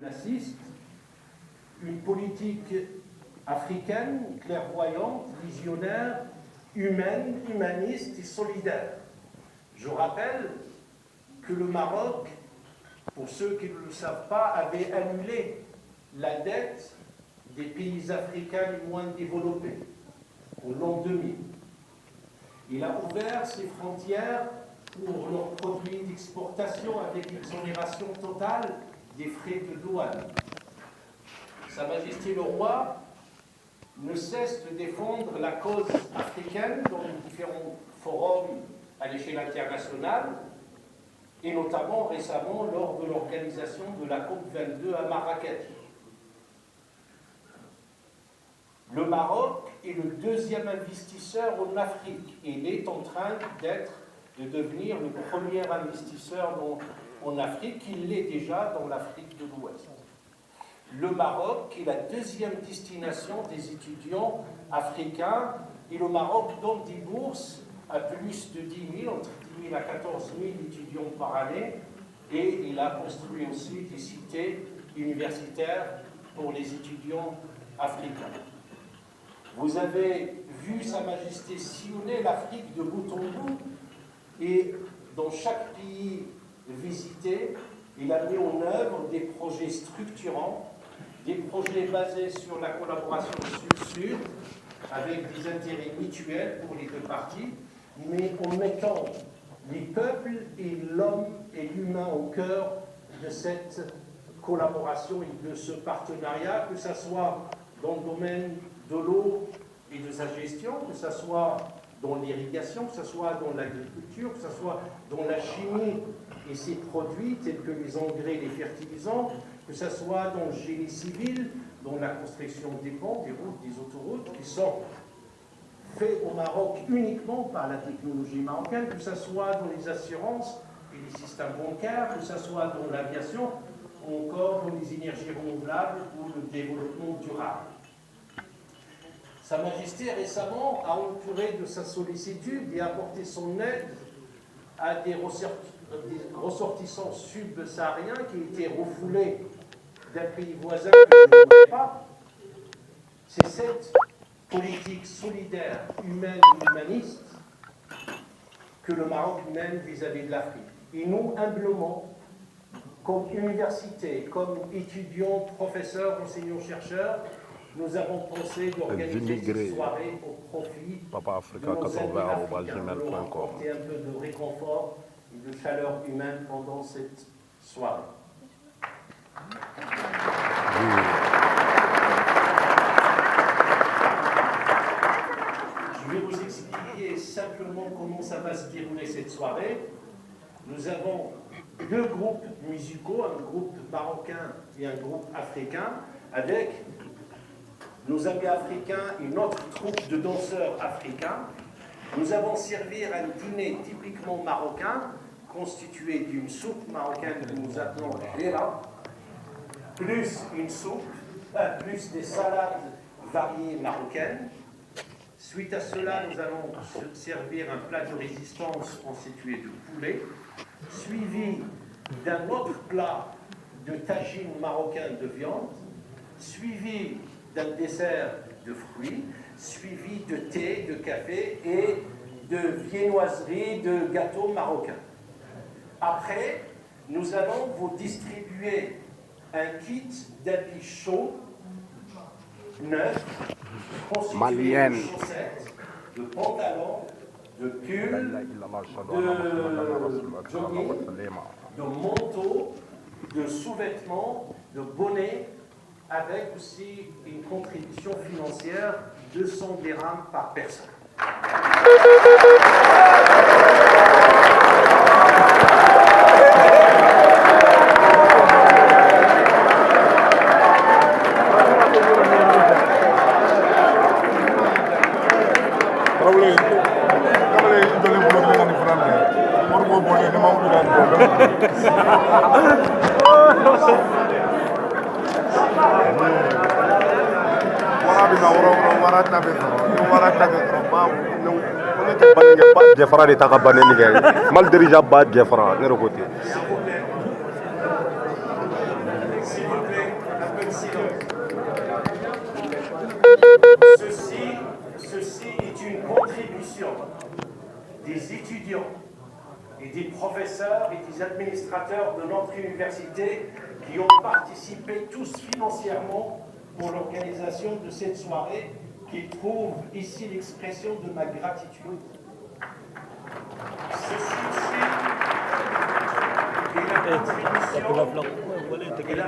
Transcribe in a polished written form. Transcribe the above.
assiste une politique africaine, clairvoyante, visionnaire, humaine, humaniste et solidaire. Je rappelle que le Maroc, pour ceux qui ne le savent pas, avait annulé la dette des pays africains les moins développés au l'an 2000. Il a ouvert ses frontières pour leurs produits d'exportation avec l'exonération totale des frais de douane. Sa Majesté le Roi ne cesse de défendre la cause africaine dans les différents forums à l'échelle internationale et notamment récemment lors de l'organisation de la COP22 à Marrakech. Le Maroc est le deuxième investisseur en Afrique et il est en train de devenir le premier investisseur en Afrique. Il l'est déjà dans l'Afrique de l'Ouest. Le Maroc est la deuxième destination des étudiants africains et le Maroc donne des bourses à plus de 10 000, entre 10 000 à 14 000 étudiants par année, et il a construit aussi des cités universitaires pour les étudiants africains. Vous avez vu Sa Majesté sillonner l'Afrique de bout en bout, et dans chaque pays visité, il a mis en œuvre des projets structurants, des projets basés sur la collaboration sud-sud, avec des intérêts mutuels pour les deux parties, mais en mettant les peuples et l'homme et l'humain au cœur de cette collaboration et de ce partenariat, que ce soit dans le domaine de l'eau et de sa gestion, que ce soit dans l'irrigation, que ce soit dans l'agriculture, que ce soit dans la chimie et ses produits tels que les engrais et les fertilisants, que ce soit dans le génie civil, dans la construction des ponts, des routes, des autoroutes, qui sont faits au Maroc uniquement par la technologie marocaine, que ce soit dans les assurances et les systèmes bancaires, que ce soit dans l'aviation, ou encore dans les énergies renouvelables ou le développement durable. Sa Majesté récemment a entouré de sa sollicitude et apporté son aide à des ressortissants subsahariens qui étaient refoulés d'un pays voisin que je ne connais pas. C'est cette politique solidaire, humaine et humaniste que le Maroc mène vis-à-vis de l'Afrique. Et nous, humblement, comme université, comme étudiants, professeurs, enseignants, chercheurs, nous avons pensé d'organiser cette soirée au profit de nos amis africains pour apporter un peu de réconfort et de chaleur humaine pendant cette soirée. Je vais vous expliquer simplement comment ça va se dérouler cette soirée. Nous avons deux groupes musicaux, un groupe marocain et un groupe africain, avec nos amis africains et notre troupe de danseurs africains. Nous allons servir un dîner typiquement marocain, constitué d'une soupe marocaine que nous appelons Hira, plus une soupe, plus des salades variées marocaines. Suite à cela, nous allons servir un plat de résistance constitué de poulet, suivi d'un autre plat de tagine marocain de viande, suivi d'un dessert de fruits, suivi de thé, de café et de viennoiseries, de gâteaux marocains. Après, nous allons vous distribuer un kit d'habits chauds, neufs, constitué de chaussettes, de pantalons, de pulls, de jogging, de manteaux, de sous-vêtements, de bonnets, avec aussi une contribution financière de 200 dirhams par personne. Jeffra de taga banen gay mal dirija ba Jeffra ne rokote S'il vous plaît. de silence. Ceci est une contribution des étudiants et des professeurs et des administrateurs de notre université qui ont participé tous financièrement pour l'organisation de cette soirée, qui trouve ici l'expression de ma gratitude. Ceci est la contribution et la